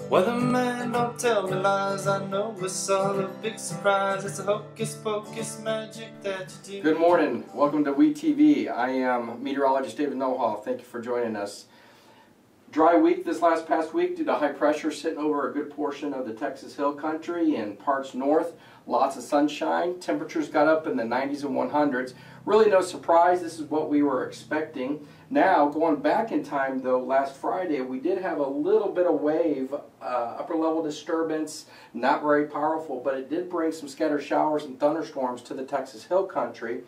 Weatherman, don't tell me lies. I know it's all a big surprise. It's a hocus pocus magic that you do. Good morning. Welcome to WEITV. I am Meteorologist Knollhoff. Thank you for joining us. Dry week this past week due to high pressure sitting over a good portion of the Texas Hill Country and parts north. Lots of sunshine. Temperatures got up in the 90s and 100s. Really no surprise. This is what we were expecting. Now, going back in time though, last Friday we did have a little bit of wave, upper level disturbance, not very powerful, but it did bring some scattered showers and thunderstorms to the Texas Hill Country.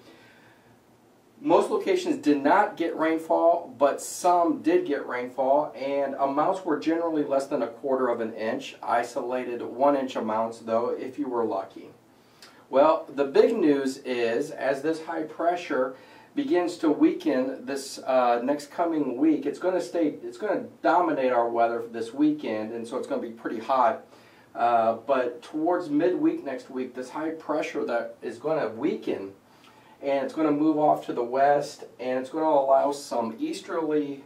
Most locations did not get rainfall, but some did get rainfall, and amounts were generally less than 1/4 of an inch. Isolated 1-inch amounts though, if you were lucky. Well, the big news is, as this high pressure begins to weaken this next coming week, it's going to dominate our weather this weekend, and so it's going to be pretty hot. But towards midweek next week, this high pressure that is going to weaken, and it's going to move off to the west, and it's going to allow some easterly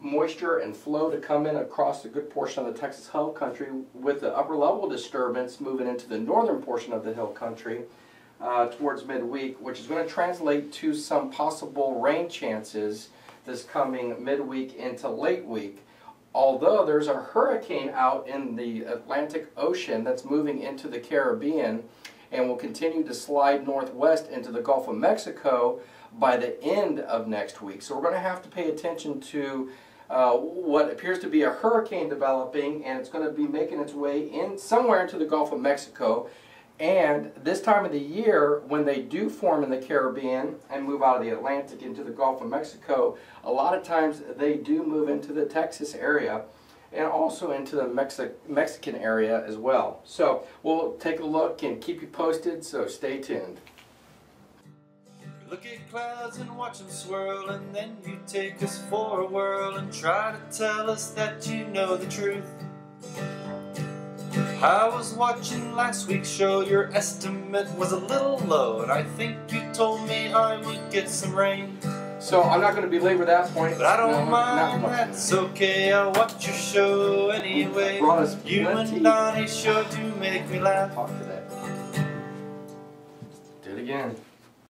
moisture and flow to come in across a good portion of the Texas Hill Country, with the upper level disturbance moving into the northern portion of the Hill Country towards midweek, which is going to translate to some possible rain chances this coming midweek into late week. Although there's a hurricane out in the Atlantic Ocean that's moving into the Caribbean and will continue to slide northwest into the Gulf of Mexico by the end of next week. So we're going to have to pay attention to what appears to be a hurricane developing, and it's going to be making its way in somewhere into the Gulf of Mexico. And this time of the year, when they do form in the Caribbean and move out of the Atlantic into the Gulf of Mexico, a lot of times they do move into the Texas area and also into the Mexican area as well. So we'll take a look and keep you posted, so stay tuned. Look at clouds and watch them swirl, and then you take us for a whirl and try to tell us that you know the truth. I was watching last week's show. Your estimate was a little low, and I think you told me I would get some rain. So I'm not going to belabor that point. But I don't mind, that's okay. I'll watch your show anyway. You and Donnie sure do make me laugh. Talk to that. Do it again.